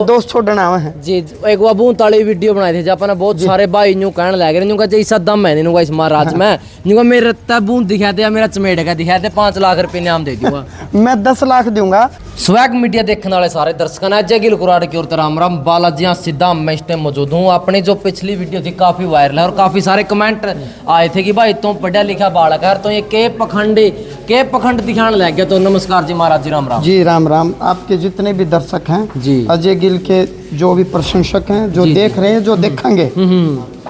दोस्त छोड़ना है जी। एक वो बूंद ताली वीडियो बनाई थी जब अपना बहुत सारे भाई न्यू कहने लगे न्यू का जैसा दम है न्यू का इस महाराज में न्यू का मेरे तब बूंद दिखा दे मेरा चमेड़ का दिखा दे 5 लाख रुपए इनाम दे दूंगा। मैं 10 लाख दूंगा। स्वैग मीडिया देखने वाले सारे दर्शकों ने जय गिल कुराड़ की ओर राम राम बालाजी सिद्धा मैं इस टाइम मौजूद हूँ। अपनी जो पिछली वीडियो थी काफी वायरल है और काफी सारे कमेंट आए थे कि भाई तुम पढ़ा लिखा बालक है तो ये के पखंड दिखाने लग गया। तो नमस्कार जी महाराज जी, राम राम जी। राम राम। आपके जितने भी दर्शक हैं जी, अजय गिल के जो भी प्रशंसक हैं जो देख रहे हैं जो देखेंगे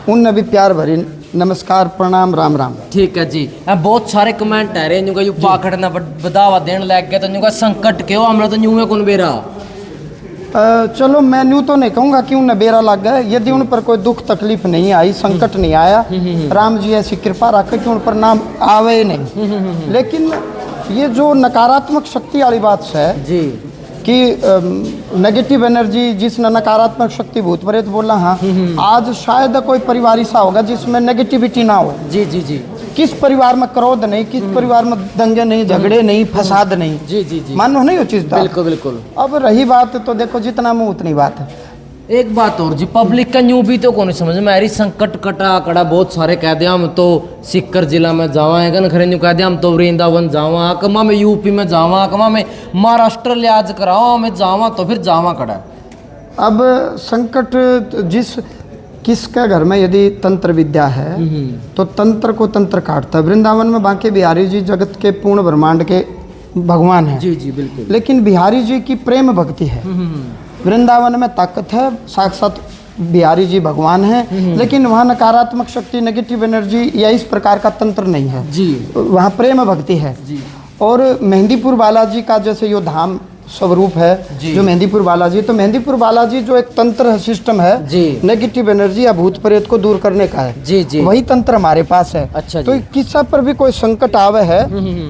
उन भी प्यार भरी नमस्कार प्रणाम राम राम। ठीक है जी। बहुत सारे कमेंट आ रहे हैं पाखड़ ना बढ़ावा देने लग गया तो न्यू का संकट क्यों हमने तो न्यू में कौन बेरा। चलो मैं न्यू तो नहीं कहूँगा कि उन्हें बेरा लग गया। यदि उन पर कोई दुख तकलीफ नहीं आई, संकट नहीं आया, राम जी ऐसी कृपा रखे कि उन पर नाम आवे नहीं। लेकिन ये जो नकारात्मक शक्ति वाली बात है जी कि नेगेटिव एनर्जी जिसने नकारात्मक शक्ति भूत प्रेत बोला। हाँ, आज शायद कोई परिवार ऐसा होगा जिसमें नेगेटिविटी ना हो। जी जी जी। किस परिवार में क्रोध नहीं, किस परिवार में दंगे नहीं, झगड़े नहीं, फसाद नहीं। जी जी जी। मानो नहीं वो चीज। बिल्कुल बिल्कुल। अब रही बात तो देखो जितना मुंह उतनी बात है। एक बात और जी, पब्लिक का न्यू भी तो कौन समझ में आ रही। संकट कटा कड़ा बहुत सारे कह दिया हम तो सीकर जिला में जावा है खरे न्यू कह दिया हम तो वृंदावन जावा कमा में यूपी में जावा कमा में महाराष्ट्र लिहाज कराओ मैं जावा तो फिर जावा कड़ा। अब संकट किसके घर में यदि तंत्र विद्या है तो तंत्र को तंत्र काटता है। वृंदावन में बांके बिहारी जी जगत के पूर्ण ब्रह्मांड के भगवान है। जी जी बिल्कुल। लेकिन बिहारी जी की प्रेम भक्ति है। वृंदावन में ताकत है, साक्षात बिहारी जी भगवान हैं, लेकिन वहाँ नकारात्मक शक्ति नेगेटिव एनर्जी या इस प्रकार का तंत्र नहीं है जी। वहाँ प्रेम भक्ति है जी। और मेहंदीपुर बालाजी का जैसे यो धाम स्वरूप है जो मेहंदीपुर बालाजी, तो मेहंदीपुर बालाजी जो एक तंत्र सिस्टम है जी, नेगेटिव एनर्जी या भूत प्रेत को दूर करने का है। जी जी। वही तंत्र हमारे पास है। अच्छा तो किसी पर भी कोई संकट आवे है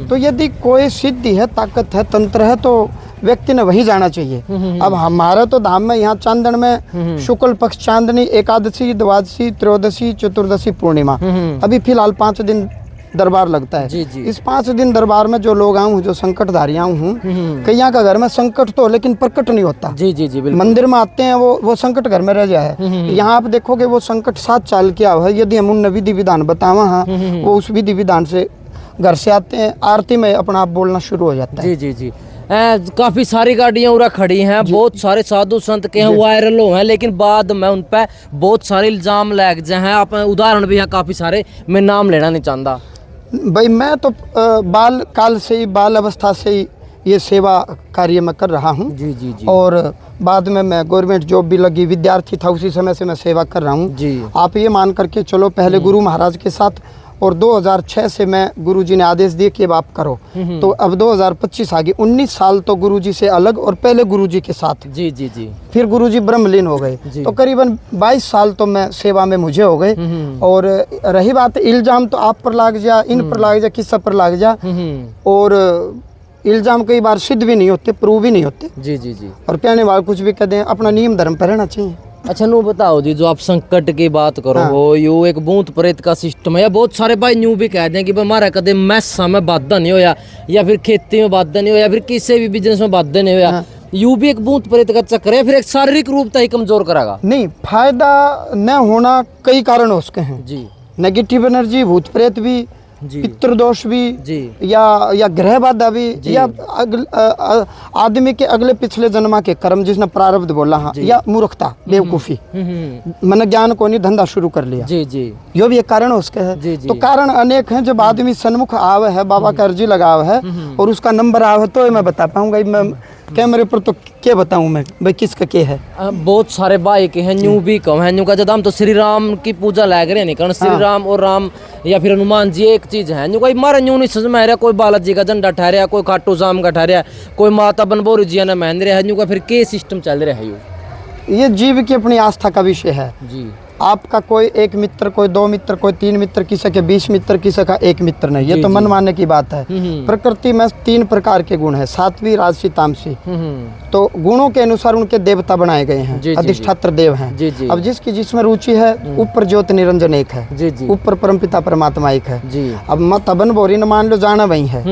तो यदि कोई सिद्धि है, ताकत है, तंत्र है तो व्यक्ति ने वही जाना चाहिए। अब हमारा तो धाम में यहाँ चांदन में शुक्ल पक्ष चांदनी, एकादशी, द्वादशी, त्रयोदशी, चतुर्दशी, पूर्णिमा, अभी फिलहाल 5 दिन दरबार लगता है। जी जी। इस 5 दिन दरबार में जो लोग आऊँ, जो संकटधारी आऊँ हूँ, कईया का घर में संकट तो लेकिन प्रकट नहीं होता। जी जी जी। मंदिर में आते हैं वो संकट घर में रह जाए है। यहाँ आप देखोगे वो संकट 7 साल क्या है। यदि हम उन विधि विधान बतावा हाँ वो उस विधि विधान से घर से आते हैं, आरती में अपना आप बोलना शुरू हो जाता है। जी जी जी। काफी सारी गाड़ियां उरा खड़ी हैं, बहुत सारे साधु संत के हैं वायरल हो हैं, लेकिन बाद में उन पर बहुत सारे इल्जाम लग जाए हैं। आप उदाहरण भी हैं काफी सारे, मैं नाम लेना नहीं चाहता भाई। मैं तो बाल काल से ही, बाल अवस्था से ही ये सेवा कार्य में कर रहा हूँ। जी जी जी। और बाद में मैं गवर्नमेंट जॉब भी लगी, विद्यार्थी था, उसी समय से मैं सेवा कर रहा हूँ जी। आप ये मान करके चलो, पहले गुरु महाराज के साथ और 2006 से मैं गुरुजी ने आदेश दिए कि अब आप करो। तो अब 2025 आ गई, 19 साल तो गुरुजी से अलग और पहले गुरुजी के साथ। जी जी जी। फिर गुरुजी ब्रह्मलीन हो गए तो करीबन 22 साल तो मैं सेवा में मुझे हो गए। और रही बात इल्जाम तो आप पर लाग जा, इन पर लाग जा, किस पर लाग जा, और इल्जाम कई बार सिद्ध भी नहीं होते, प्रूव भी नहीं होते। जी जी जी। और कहने वाले कुछ भी कह दें, अपना नियम धर्म पर रहना चाहिए। अच्छा न्यू बताओ जी, जो आप संकट की बात करो वो यो एक भूत प्रेत का सिस्टम है। या बहुत सारे भाई न्यू भी कह दें कि हमारा कदे मैसा में बाधा नहीं होया, या फिर खेती में बाधा नहीं होया, फिर किसी भी बिजनेस में बाधा नहीं होया। यू भी एक भूत प्रेत का चक्कर है, फिर एक शारीरिक रूपता ही कमजोर करागा। नहीं, फायदा न होना कई कारण उसके हैं जी। नेगेटिव एनर्जी, भूत प्रेत भी, पितृदोष भी जी, या ग्रह बाधा भी, या आदमी के अगले पिछले जन्मा के कर्म जिसने प्रारब्ध बोला हाँ, या मूर्खता, बेवकूफी, मैंने ज्ञान को नहीं धंधा शुरू कर लिया। जी जी। यो भी एक कारण उसके है। जी जी। तो कारण अनेक हैं। जब आदमी सन्मुख आवे है, बाबा का अर्जी लगाव है और उसका नंबर आवे तो मैं बता पाऊंगा। मैं कैमरे पर तो क्या बताऊं मैं भाई किसका क्या है। बहुत सारे भाई के हैं न्यू भी कम है। न्यू का जब हम तो श्री राम की पूजा लग रहे नहीं कारण श्री राम और राम या फिर हनुमान जी एक चीज है। न्यू कोई मारे न्यू नहीं समझ में आ रहा, कोई बालाजी का झंडा ठहरा, कोई खाटू श्याम का ठहरा, कोई माता बनबोरी जी ने महेंद्र है। न्यू का फिर के सिस्टम चल रहा है। ये जीव की अपनी आस्था का विषय है जी। आपका कोई एक मित्र, कोई 2 मित्र, कोई 3 मित्र, किसी के 20 मित्र, किसी का 1 मित्र नहीं। ये तो मन मानने की बात है। प्रकृति में 3 प्रकार के गुण है, सात्विक, राजसी, तामसी। तो गुणों के अनुसार उनके देवता बनाए गए हैं, अधिष्ठात्र देव हैं। अब जिसकी जिसमें रुचि है, ऊपर ज्योति निरंजन एक है, ऊपर परमपिता परमात्मा एक है। अब मत अबन बोरी न मान लो जाना वही है।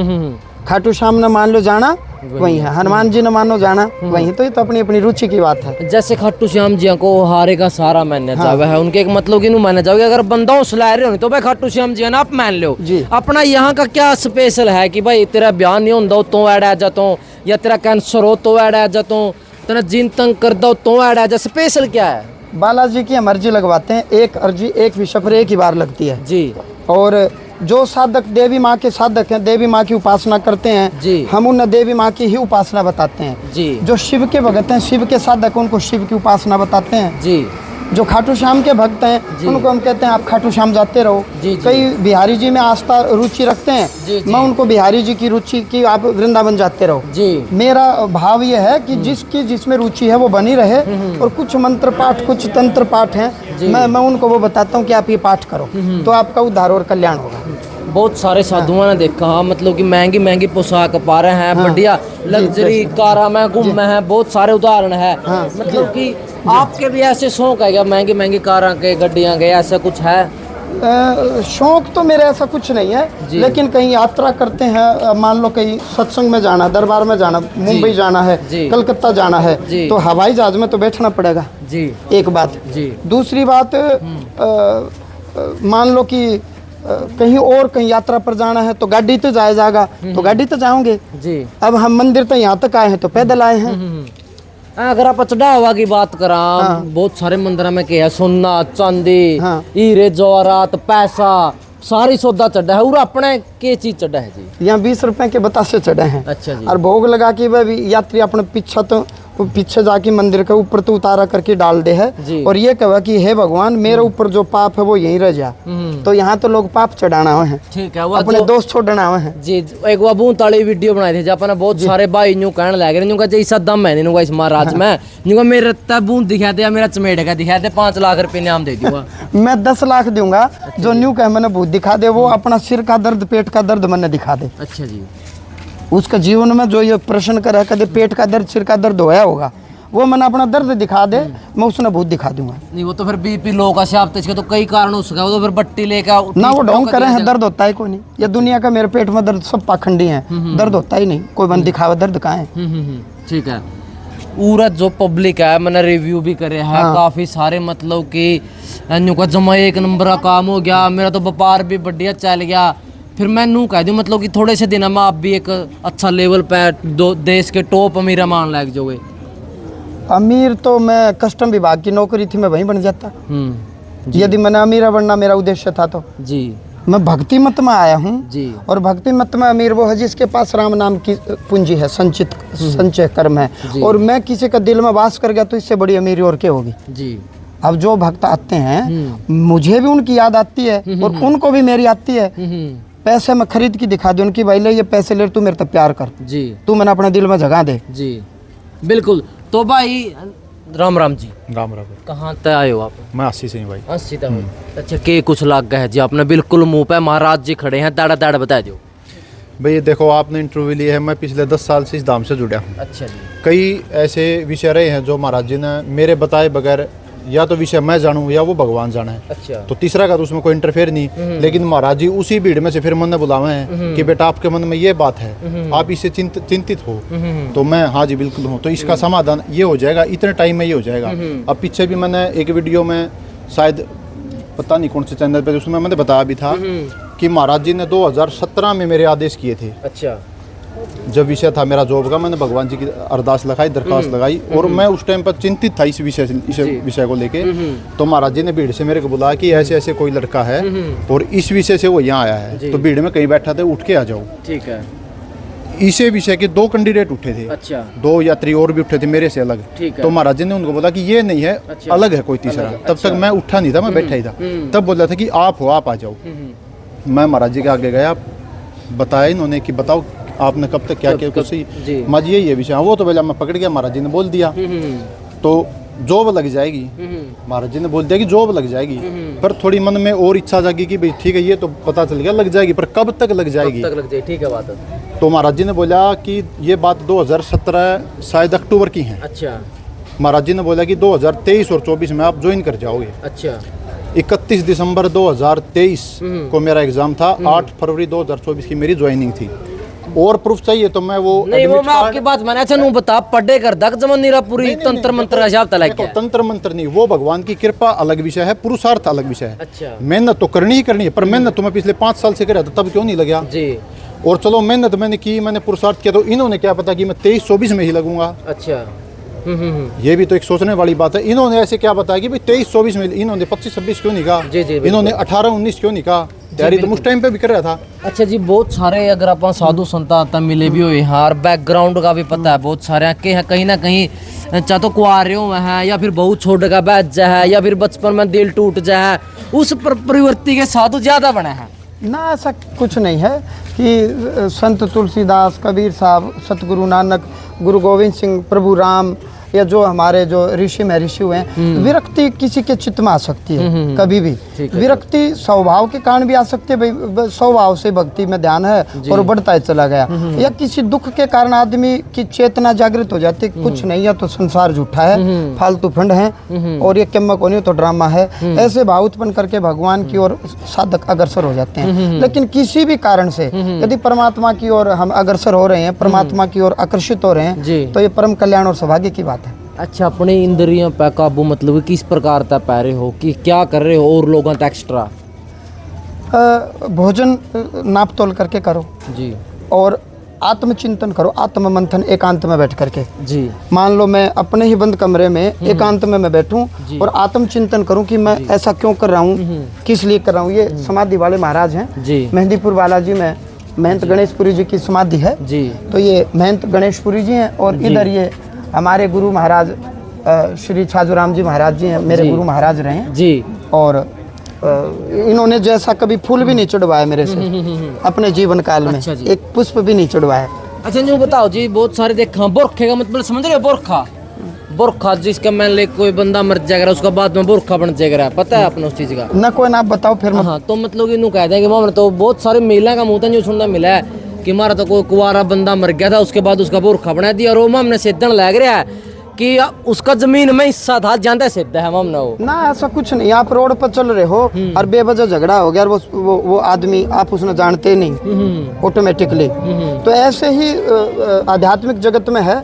खाटू श्याम ने मान लो जाना वही है, हनुमान जी ने मानो जाना वही। तो ये तो अपनी अपनी रुचि की बात है। जैसे खाटू श्याम जी को हारे का सारा मानना चाहे है, उनके एक मतलब की मानना चाहोगे अगर बंदा हौसला रहे हो तो भाई खाटू श्याम जी ना आप मान लो जी। अपना यहाँ का क्या स्पेशल है कि भाई तेरा ब्याह नहीं होता तो ऐड आ जाता हूँ, या तेरा कैंसर हो तो ऐड आ जाता हूँ, तेरा जिन तंग कर दो तो ऐड आ जा, स्पेशल क्या है? बालाजी की हम अर्जी लगवाते हैं, एक अर्जी एक विषय पर एक ही बार लगती है जी। और जो साधक देवी माँ के साधक हैं, देवी माँ की उपासना करते हैं जी। हम उन देवी माँ की ही उपासना बताते हैं जी। जो शिव के भक्त हैं, शिव के साधक उनको शिव की उपासना बताते हैं। जी। जो खाटू श्याम के भक्त हैं उनको हम कहते हैं आप खाटू श्याम जाते रहो। जी, जी। कई बिहारी जी में आस्था रुचि रखते हैं, जी, जी। मैं उनको बिहारी जी की रुचि की आप वृंदावन जाते रहो। जी। मेरा भाव ये है कि जिसकी जिसमें रुचि है वो बनी रहे। और कुछ मंत्र पाठ कुछ तंत्र पाठ हैं, मैं उनको वो बताता हूँ कि आप ये पाठ करो तो आपका उद्धार और कल्याण होगा। बहुत सारे साधुओं ने देखा मतलब कि महंगी महंगी पोशाक पा रहे हैं, बढ़िया लग्जरी कारा में घूम हैं, बहुत सारे उदाहरण है। मतलब कि आपके भी ऐसे शौक है क्या, महंगी महंगी कारा के गड्डियां के ऐसा कुछ है? शौक तो मेरे ऐसा कुछ नहीं है, लेकिन कहीं यात्रा करते हैं, मान लो कहीं सत्संग में जाना, दरबार में जाना, मुंबई जाना है, कलकत्ता जाना है तो हवाई जहाज में तो बैठना पड़ेगा जी, एक बात जी। दूसरी बात मान लो कि कहीं और कहीं यात्रा पर जाना है तो गाड़ी तो जाएगा तो गाड़ी तो जाओगे जी। अब हम मंदिर तो यहाँ तक आए हैं तो पैदल आए हैं। अगर आप चढ़ावा की बात करा बहुत सारे मंदिर में क्या है, सोना चांदी हीरे जवाहरात पैसा सारी सौदा चढ़ा है, और अपने के चीज चढ़ा है जी? यहाँ 20 रुपए के बतासे चढ़े हैं। अच्छा जी। और भोग लगा के वह यात्री अपने पीछे जाके मंदिर के ऊपर तो उतारा करके डाल दे है और ये कहा कि हे भगवान मेरे ऊपर जो पाप है वो यहीं रह जा। तो यहाँ तो लोग पाप चढ़ाना हुए हैं, ठीक है, अपने दोस्त छोड़ना हुए हैं जी। एक वो बूंद वाली वीडियो बनाई थी जब बहुत सारे भाई न्यू कहने लगे न्यू कहते ऐसा दम है नहीं इस महाराज में, न्यू मेरे तब बूंद दिखा दे मेरा चमेट का दिखा दे 5 लाख रुपए इनाम दे दूंगा। मैं 10 लाख दूंगा जो न्यू कह मैंने भूत दिखा दे, वो अपना सिर का दर्द पेट का दर्द मैंने दिखा दे। अच्छा जी। उसका जीवन में जो ये प्रश्न करे कदे पेट का दर्द सिर का दर्द होया होगा वो मैंने अपना दर्द दिखा दे, मैं उसने भूत दिखा दूंगा। नहीं वो तो फिर बीपी लो का शाप इसके तो कई कारण हो सका, वो तो फिर बट्टी लेकर ना वो ढोंग करे हैं, दर्द होता है कोई नहीं। ये दुनिया का मेरे पेट में दर्द सब पाखंडी हैं, दर्द होता ही नहीं, कोई बंद दिखावा दर्द कहाँ है। ठीक है। पूरा जो पब्लिक है मैंने रिव्यू भी करे है काफी सारे, मतलब कि न्यू का जमा 1 नंबर का काम हो गया, मेरा तो व्यापार भी बढ़िया चल गया। फिर मैं नू कह दूँ मतलब कि थोड़े से दिन में आप भी एक अच्छा लेवल पे देश के टॉप अमीर मान लग जाओगे। अमीर तो मैं कस्टम विभाग की नौकरी थी, मैं वहीं बन जाता यदि मैंने अमीर बनना मेरा उद्देश्य था तो जी। मैं भक्ति मत में आया हूँ जी, और भक्ति मत में अमीर वो है जिसके पास राम नाम की पूंजी है, संचित संचय कर्म है, और मैं किसी का दिल में वास कर गया तो इससे बड़ी अमीरी और क्या होगी जी। अब जो भक्त आते हैं मुझे भी उनकी याद आती है और उनको भी मेरी आती है। पैसे में खरीद की दिखा दे उनकी, भाई ले ये पैसे ले तू मेरे तक प्यार कर जी, तू मैंने अपने दिल में जगह दे जी। बिल्कुल। तो भाई राम राम जी। राम राम। कहाँ तक आए हो आप? मैं 80 से ही भाई। 80 तक। अच्छा के कुछ लग गया है जी आपने बिल्कुल मुंह पे, महाराज जी खड़े हैं, दाड़ा दाड़ा बता दो भाई। देखो आपने इंटरव्यू लिया है, मैं पिछले 10 साल से इस धाम से जुड़ा हूँ। अच्छा जी। कई ऐसे विषय रहे हैं जो महाराज जी ने मेरे बताए बगैर या तो विषय मैं जानूँ या वो भगवान जाना है। अच्छा। तो तीसरा का तो उसमें कोई इंटरफेयर नहीं, लेकिन महाराज जी उसी भीड़ में से फिर मन ने बुलावे हैं कि बेटा आपके मन में ये बात है, आप इससे चिंतित हो। तो मैं हाँ जी बिल्कुल हूँ, तो इसका समाधान ये हो जाएगा, इतने टाइम में ये हो जाएगा। अब पीछे भी मैंने एक वीडियो में शायद पता नहीं कौन से चैनल पे, उसमें मैंने बताया भी था कि महाराज जी ने 2017 में मेरे आदेश किए थे। अच्छा। जब विषय था मेरा जॉब का, मैंने भगवान जी की अरदास लगाई, दरखास्त लगाई, और मैं उस टाइम पर चिंतित था इस विषय को लेके। तो महाराज जी ने भीड़ से मेरे को बुलाया कि ऐसे ऐसे कोई लड़का है और इस विषय से वो यहाँ आया है, तो भीड़ में कहीं बैठा था, उठ के आ जाओ। ठीक है। इसी विषय के 2 कैंडिडेट उठे थे। अच्छा। 2 यात्री और भी उठे थे मेरे से अलग। तो महाराज जी ने उनको बोला कि ये नहीं है, अलग है कोई तीसरा। तब तक मैं उठा नहीं था, मैं बैठा ही था। तब बोला था कि आप हो, आप आ जाओ। मैं महाराज जी के आगे गया, बताया इन्होंने कि बताओ आपने कब तक क्या किया कुछ ही माँ जी यही है विषय। वो तो पहले मैं पकड़ गया, महाराज जी ने बोल दिया तो जॉब लग जाएगी। महाराज जी ने बोल दिया कि जॉब लग जाएगी, पर थोड़ी मन में और इच्छा जागी कि भाई ठीक है ये तो पता चल गया लग जाएगी, पर कब तक लग जाएगी? कब तक लग जाएगी? ठीक है बात है। तो महाराज जी ने बोला कि ये बात 2017 शायद अक्टूबर की है। अच्छा। महाराज जी ने बोला कि 2023 और 24 में आप ज्वाइन कर जाओगे। अच्छा। 31 दिसंबर 2023 को मेरा एग्जाम था, 8 फरवरी 2024 की मेरी ज्वाइनिंग थी। और प्रूफ चाहिए तो मैं वो नहीं वो admit मैं card- आपकी बात माने। अच्छा नू बता पढ़े कर दक जमन नीरा पूरी तंत्र मंत्र का हिसाब तलक देखो, गया। तंत्र मंत्र नहीं, वो भगवान की कृपा अलग विषय है, पुरुषार्थ अलग विषय है। अच्छा मेहनत तो करनी ही करनी है, पर मेहनत तो मैं पिछले 5 साल से कर रहा था, तब क्यों नहीं लगा? जी। और चलो मेहनत मैंने की, मैंने पुरुषार्थ किया, तो इन्होंने क्या पता कि मैं 23-24 में ही लगूंगा। अच्छा ये भी तो एक सोचने वाली बात है। इन्होंने ऐसे क्या बताया कि भाई 23-24 में, इन्होंने 25-26 क्यों नहीं कहा? जी, जी, बिल्कुल। इन्होंने 18-19 क्यों नहीं कहा? तैयारी तो उस टाइम पे भी कर रहा था। अच्छा जी, बहुत सारे अगर आप साधु संत आता मिले भी हो यहाँ, और बैकग्राउंड का भी पता है, बहुत सारे के हैं कहीं ना कहीं चाहे तो कुआरे हुए हैं, या फिर बहुत छोटे का बैच जा है, या फिर बचपन में दिल टूट जा है, उस प्रवृत्ति के साधु ज्यादा बने हैं ना। ऐसा कुछ नहीं है कि संत तुलसीदास, कबीर साहब, सतगुरु नानक, गुरु गोविंद सिंह, प्रभु राम, या जो हमारे जो ऋषि में ऋषि हुए हैं, विरक्ति किसी के चित्त में आ सकती है कभी भी। विरक्ति स्वभाव के कारण भी आ सकती है, भाई स्वभाव से भक्ति में ध्यान है और बढ़ता ही चला गया, या किसी दुख के कारण आदमी की चेतना जागृत हो जाती है, कुछ नहीं है तो संसार झूठा है, फालतू फंड है, और ये किम्मत होनी तो ड्रामा है, ऐसे भाव उत्पन्न करके भगवान की ओर साधक अग्रसर हो जाते हैं। लेकिन किसी भी कारण से यदि परमात्मा की ओर हम अग्रसर हो रहे हैं, परमात्मा की ओर आकर्षित हो रहे हैं, तो ये परम कल्याण और सौभाग्य की बात है। अच्छा, अपने इंद्रियों पे काबू मतलब किस प्रकार तक पा रहे हो, कि क्या कर रहे हो और लोगों तक एक्स्ट्रा? भोजन नाप तोल करके करो जी, और आत्मचिंतन करो, आत्म मंथन एकांत में बैठ करके। जी। मान लो मैं अपने ही बंद कमरे में एकांत में मैं बैठूं और आत्मचिंतन करूं कि मैं ऐसा क्यों कर रहा हूं, किस लिए कर रहा हूं। ये समाधि वाले महाराज हैं जी, मेहंदीपुर बालाजी में महंत गणेशपुरी जी की समाधि है जी। तो ये महंत गणेशपुरी जी हैं, और इधर ये हमारे गुरु महाराज श्री छाजूराम जी महाराज जी हैं, मेरे गुरु महाराज रहे हैं जी। और इन्होंने जैसा कभी फूल भी नहीं चढ़वाया मेरे से अपने जीवन काल में। अच्छा जी। एक पुष्प भी नहीं चढ़वाया। अच्छा जो बताओ जी, बहुत सारे देखा बोरखे का मतलब समझ रहे हो? बोरखा, बोरखा जिसका मान ले कोई बंदा मर जाएगा उसका बाद में बोरखा बन जाएगा, पता है आपने उस चीज का? ना कोई ना, आप बताओ फिर। हाँ, तो मतलब इन्हों कह दें कि मामला तो बहुत सारे महिला का मुंह जो सुनना मिला है कि हमारा तो कोई कुंवारा बंदा मर गया था, उसके बाद उसका बोरखा बना दिया, और वो मामने सिद्धन लग रहा है कि उसका जमीन में हिस्सा था, जानता सिद्ध है मामला वो ना। ऐसा कुछ नहीं, आप रोड पर चल रहे हो और बेवजह झगड़ा हो गया और वो आदमी आप उसने जानते नहीं ऑटोमेटिकली। तो ऐसे ही आध्यात्मिक जगत में है,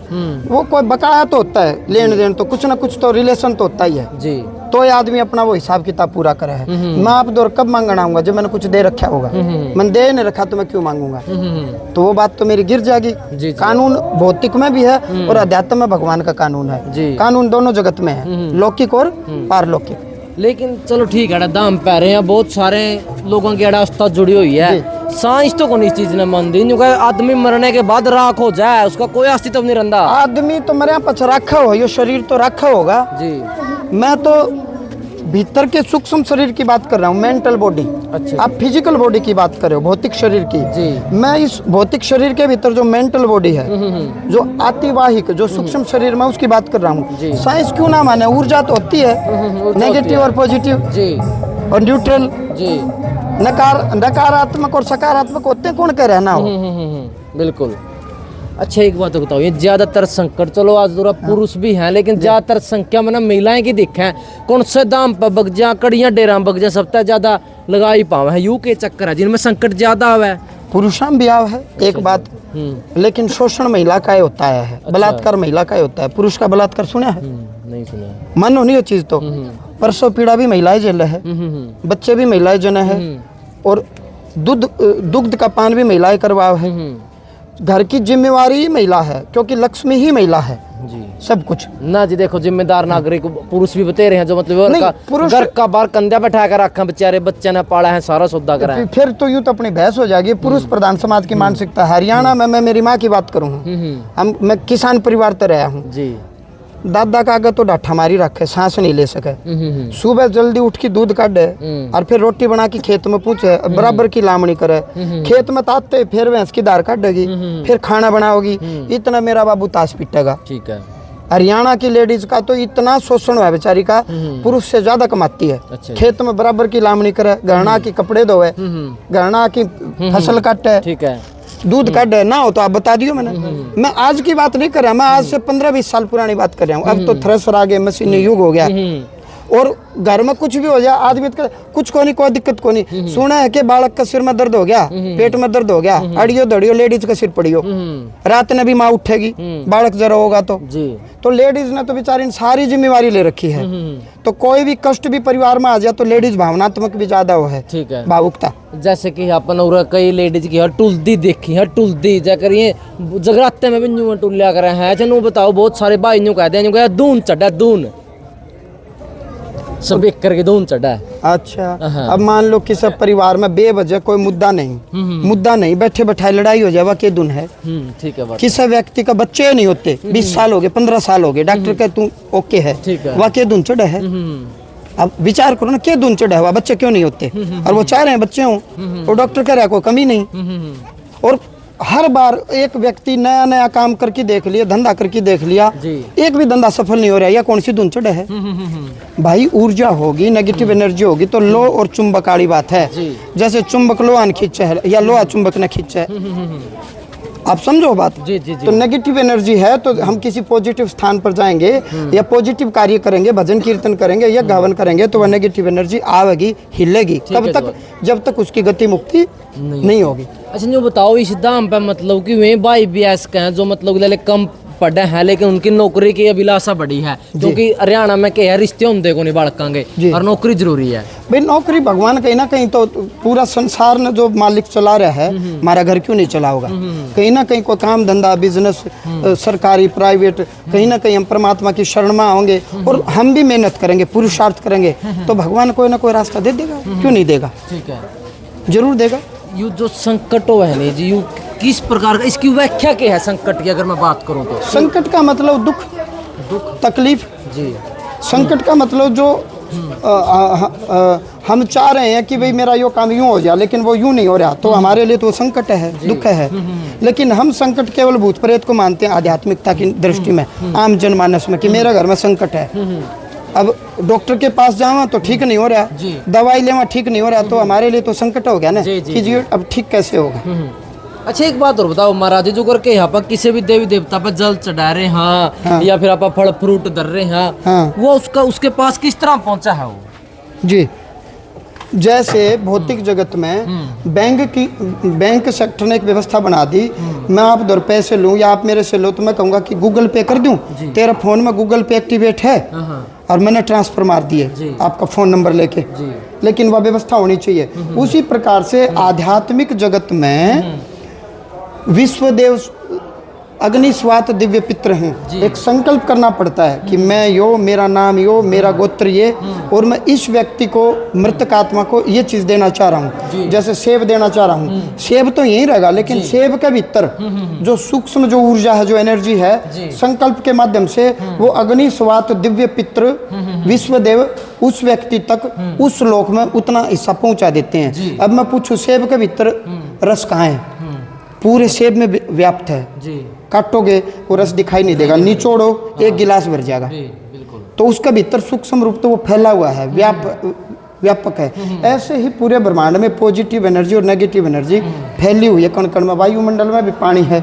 वो कोई बकाया तो होता है, लेन देन तो कुछ ना कुछ तो रिलेशन तो होता ही है जी। तो ये आदमी अपना वो हिसाब किताब पूरा करा है। मैं आप दौर कब मांगना आऊंगा जब मैंने कुछ दे रखा होगा, मैंने दे नहीं रखा तो मैं क्यों मांगूंगा? तो वो बात तो मेरी गिर जाएगी। कानून भौतिक में भी है और अध्यात्म में भगवान का कानून है। कानून दोनों जगत में है, लौकिक और पारलौकिक। लेकिन चलो ठीक है, दाम पै रहे हैं, बहुत सारे लोगों की आस्था जुड़ी हुई है, साइंस तो कौन इस चीज ने मान दी, आदमी मरने के बाद राख हो जाए, उसका कोई अस्तित्व नहीं रहता। आदमी तो मरे पछ रखा हो, ये शरीर तो रखा होगा जी। मैं तो भीतर के सूक्ष्म शरीर की बात कर रहा हूँ, मेंटल बॉडी। अच्छा। आप फिजिकल बॉडी की बात कर रहे हो, भौतिक शरीर की जी। मैं इस भौतिक शरीर के भीतर जो मेंटल बॉडी है, जो आतिवाहिक, जो सूक्ष्म शरीर में उसकी बात कर रहा हूँ। साइंस क्यों ना माने, ऊर्जा तो होती है, नेगेटिव और पॉजिटिव जी और न्यूट्रल जी। नकारात्मक और सकारात्मक होते हैं, कौन कह रहा है ना हो। बिल्कुल। अच्छा एक बात बताओ, ये ज्यादातर संकट, चलो आज दूरा पुरुष भी हैं, लेकिन ज्यादातर संख्या में ना महिलाएं की दिखे, कौन से दाम पर बगजा, कड़ियां डेरा बगजा, सबसे ज्यादा लगा ही पावे है, यू के चक्कर है जिनमें संकट ज्यादा है। पुरुषों में भी आव है एक बात, लेकिन शोषण महिला का ही होता है, बलात्कार महिला का ही होता है। पुरुष का बलात्कार सुना है? नहीं सुना। मन होनी वो चीज तो। परसों पीड़ा भी महिलाएं जल है, बच्चे भी महिलाएं जने है, और दुग्ध का पान भी महिलाएं करवाव है। घर की जिम्मेवारी ही महिला है, क्योंकि लक्ष्मी ही महिला है जी। सब कुछ ना जी। देखो जिम्मेदार नागरिक पुरुष भी बते रहे हैं, जो मतलब घर का बाहर कंधा बैठा कर रखा, बेचारे बच्चे ने पाला है, सारा सौदा करा है। फिर तो यूं तो अपनी बहस हो जाएगी। पुरुष प्रधान समाज की मानसिकता। हरियाणा में मैं मेरी माँ की बात करूँ, मैं किसान परिवार से रहा हूँ जी। दादा का आगे तो डाठा मारी रखे, सांस नहीं ले सके। सुबह जल्दी उठ के दूध काटे और फिर रोटी बना के खेत में पूछे, बराबर की लामणी करे। खेत में ताते फिर भैंस की दार काटेगी, फिर खाना बनाओगी, इतना मेरा बाबू ताश पीटेगा। ठीक है। हरियाणा की लेडीज का तो इतना शोषण है बेचारी का, पुरुष से ज्यादा कमाती है। अच्छा। खेत में बराबर की लामणी करे, गहना की कपड़े धोए, गहना की फसल काटे, ठीक है, दूध काटे ना हो तो आप बता दियो। मैं आज की बात नहीं कर रहा, मैं आज से 15-20 साल पुरानी बात कर रहा हूँ। अब तो थ्रेसर आ गए, मशीनी युग हो गया। और घर में कुछ भी हो जाए आदमी का कुछ को नहीं, कोई दिक्कत को नहीं। सुना है कि बालक का सिर में दर्द हो गया, पेट में दर्द हो गया, अड़ियो दड़ियो लेडीज का सिर पड़ियो, रात ने भी माँ उठेगी, बालक जरा होगा तो लेडीज ने तो बेचारी सारी जिम्मेवारी ले रखी है। तो कोई भी कष्ट भी परिवार में आ जाए तो लेडीज भावनात्मक भी ज्यादा हो है, ठीक है, भावुकता। जैसे कि अपन और कई लेडीज की टुलदी देखी है, टुलदी जाकर ये जगराते में भी न्यू टुल्ला कर रहे हैं। चलो बताओ, बहुत सारे भाई न्यू कहते हैं, न्यू कहते दून चढ़ा, दून सब एक करके दून चढ़ा है। अच्छा, अब मान लो कि सब परिवार में बेवजह कोई मुद्दा नहीं, बैठे बैठाए लड़ाई हो जाए, वाकई दुन है, ठीक है। किसी व्यक्ति का बच्चे नहीं होते, 20 साल हो गए, 15 साल हो गए, डॉक्टर कहे तू ओके है, वाकई दुन चढ़ा है। अब विचार करो ना, क्या दुन चढ़ा हुआ, बच्चे क्यों नहीं होते? और वो चाह रहे हैं बच्चे हों, और डॉक्टर कह रहा है कोई कमी नहीं। और हर बार एक व्यक्ति नया नया काम करके देख लिया, धंधा करके देख लिया, एक भी धंधा सफल नहीं हो रहा, या कौन सी धुन चढ़े है? भाई ऊर्जा होगी, नेगेटिव एनर्जी होगी तो लो और चुंबक वाली बात है। जैसे चुंबक लोहा खींचे है या लोहा चुंबक ने खींचे है, आप समझो बात। तो नेगेटिव एनर्जी है तो हम किसी पॉजिटिव स्थान पर जाएंगे या पॉजिटिव कार्य करेंगे, भजन कीर्तन करेंगे या गावन करेंगे तो वह नेगेटिव एनर्जी आवेगी, हिलेगी। कब तक? जब तक उसकी गति मुक्ति नहीं होगी। अच्छा, जो बताओ इस दाम पे मतलब कि वे भाई भी ऐसे हैं जो मतलब ले कम पढ़े हैं लेकिन उनकी नौकरी की अभिलाषा बड़ी है, क्योंकि हरियाणा में क्या है, रिश्ते होंगे को नहीं बाड़कांगे और नौकरी जरूरी है। भाई नौकरी भगवान कहीं ना कहीं तो पूरा संसार ने जो मालिक चला रहा है, हमारा घर क्यों नहीं चला होगा? कहीं ना कहीं कोई काम धंधा बिजनेस सरकारी प्राइवेट, कहीं ना कहीं हम परमात्मा की शरण में आओगे और हम भी मेहनत करेंगे, पुरुषार्थ करेंगे तो भगवान कोई ना कोई रास्ता दे देगा, क्यों नहीं देगा? ठीक है, जरूर देगा। यू जो संकट हो है नहीं जी, यू किस प्रकार का, इसकी व्याख्या क्या है संकट की अगर मैं बात करूं तो? संकट का मतलब दुख तकलीफ जी। संकट का मतलब जो हम चाह रहे हैं कि भाई मेरा यो काम यूं हो जाए लेकिन वो यूं नहीं हो रहा, तो हमारे लिए तो संकट है, दुख है। लेकिन हम संकट केवल भूत प्रेत को मानते हैं आध्यात्मिकता की दृष्टि में, आम जनमानस में, कि मेरे घर में संकट है। अब डॉक्टर के पास जावा तो ठीक नहीं हो रहा, दवाई लेवा ठीक नहीं हो रहा, तो हमारे लिए तो संकट हो गया ना कि जी अब ठीक कैसे होगा। अच्छा, एक बात और बताओ महाराज, जो करके यहाँ पर किसी भी देवी देवता पर जल चढ़ा रहे हैं या फिर आप फल फ्रूट धर रहे हैं, वो उसके पास किस तरह पहुंचा है वो? जी, जैसे भौतिक जगत में बैंक सेक्टर ने एक व्यवस्था बना दी, मैं आप दर पैसे लूं या आप मेरे से लो तो मैं कहूँगा कि गूगल पे कर दूं, तेरा फोन में गूगल पे एक्टिवेट है और मैंने ट्रांसफर मार दिए आपका फोन नंबर लेके, लेकिन वह व्यवस्था होनी चाहिए। उसी प्रकार से आध्यात्मिक जगत में विश्वदेव अग्निस्वात दिव्य पित्र हैं, एक संकल्प करना पड़ता है कि मैं यो, मेरा नाम यो, मेरा गोत्र ये, और मैं इस व्यक्ति को, मृतक आत्मा को ये चीज़ देना चाह रहा हूँ। जैसे सेब देना चाह रहा हूँ, सेब तो यही रहेगा लेकिन सेब के भीतर जो सूक्ष्म जो ऊर्जा है, जो एनर्जी है, संकल्प के माध्यम से वो अग्निस्वात दिव्य पित्र विश्वदेव उस व्यक्ति तक, उस लोक में उतना हिस्सा पहुँचा देते हैं। अब मैं पूछूँ, सेब के भीतर रस कहाँ है? पूरे सेब में व्याप्त है जी। काटोगे वो रस दिखाई नहीं देगा, निचोड़ो एक गिलास भर जाएगा, तो उसका भीतर सूक्ष्म रूप तो वो फैला हुआ है, व्यापक है। ऐसे ही पूरे ब्रह्मांड में पॉजिटिव एनर्जी और नेगेटिव एनर्जी फैली हुई है कण कण में। वायुमंडल में भी पानी है,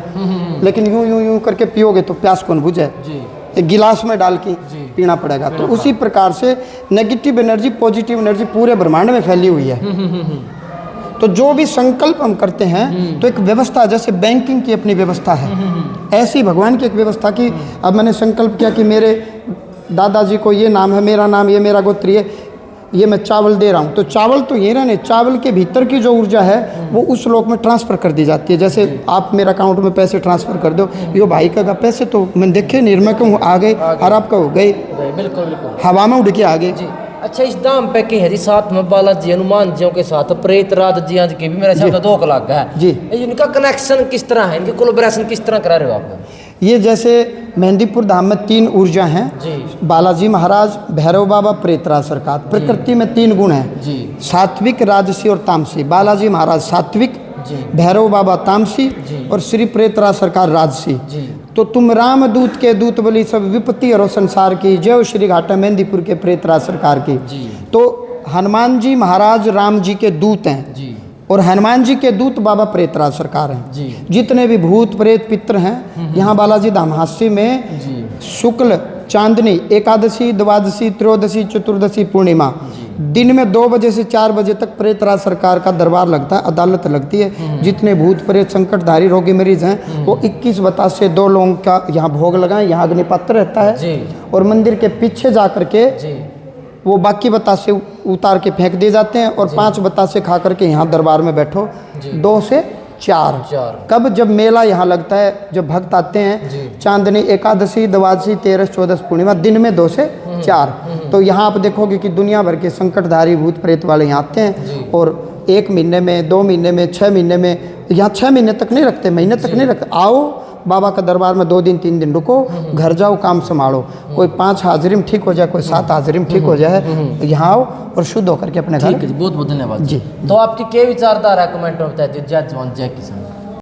लेकिन यूं यूं यूं करके पियोगे तो प्यास कौन बुझे? एक गिलास में डाल के पीना पड़ेगा। तो उसी प्रकार से नेगेटिव एनर्जी पॉजिटिव एनर्जी पूरे ब्रह्मांड में फैली हुई है। तो जो भी संकल्प हम करते हैं तो एक व्यवस्था, जैसे बैंकिंग की अपनी व्यवस्था है, ऐसी भगवान की एक व्यवस्था की। अब मैंने संकल्प किया कि मेरे दादाजी को ये नाम है, मेरा नाम ये, मेरा गोत्र ये मैं चावल दे रहा हूँ, तो चावल तो ये रहने, चावल के भीतर की जो ऊर्जा है वो उस लोक में ट्रांसफ़र कर दी जाती है। जैसे आप मेरे अकाउंट में पैसे ट्रांसफ़र कर दो, यो भाई का पैसे तो मैंने देखे निर्मय कहूँ आ गए और आपका हो गए, बिल्कुल हवा में उड़ के आ गए। अच्छा, इस दाम पे के है जी, साथ में बालाजी हनुमान जी के साथ प्रेत राज जी आज के भी मेरे साथ 2 लाख है जी। इनका कनेक्शन किस तरह है, इनकी कोलैबोरेशन किस तरह करा रहे हो आप? ये जैसे मेहंदीपुर धाम में 3 ऊर्जा हैं जी, बालाजी महाराज, भैरव बाबा, प्रेतराज सरकार। प्रकृति में 3 गुण हैं जी, सात्विक, राजसी और तामसी। बालाजी महाराज सात्विक, भैरव बाबा तामसी और श्री प्रेतराज सरकार राजसी। तो तुम रामदूत के दूत बलि सब विपत्ति और संसार की, जय श्री घाटा मेहंदीपुर के प्रेतराज सरकार की। तो हनुमान जी महाराज राम जी के दूत हैं जी, और हनुमान जी के दूत बाबा प्रेतराज सरकार हैं जी। जितने भी भूत प्रेत पित्र हैं यहाँ बालाजी धाम हास्य में शुक्ल चांदनी, एकादशी, द्वादशी, त्रयोदशी, चतुर्दशी, पूर्णिमा, दिन में 2 बजे से 4 बजे तक प्रेतराज सरकार का दरबार लगता है, अदालत लगती है। जितने भूत प्रेत संकटधारी रोगी मरीज हैं वो 21 बतासे 2 लोगों का यहाँ भोग लगाएं। यहाँ अग्निपत्र रहता है और मंदिर के पीछे जा करके वो बाकी बतासे उतार के फेंक दिए जाते हैं और 5 बतासे खा करके यहाँ दरबार में बैठो 2 से 4। कब? जब मेला यहाँ लगता है, जब भक्त आते हैं, चांदनी, एकादशी, द्वादशी, 13, 14 पूर्णिमा, दिन में 2 से 4। तो यहाँ आप देखोगे कि दुनिया भर के संकटधारी भूत प्रेत वाले यहाँ आते हैं और 1 महीने में, 2 महीने में, 6 महीने में, यहाँ 6 महीने तक नहीं रखते, महीने तक नहीं रखते। आओ बाबा का दरबार में 2 दिन 3 दिन रुको, घर जाओ, काम संभालो। कोई 5 हाजिरी में ठीक हो जाए, कोई 7 हाजिरी में ठीक हो जाए, यहाँ आओ और शुद्ध होकर के अपने घर। ठीक है जी, बहुत बहुत धन्यवाद जी। तो आपकी क्या विचारधारा कमेंट में बताइए। जय जवान जय किसान।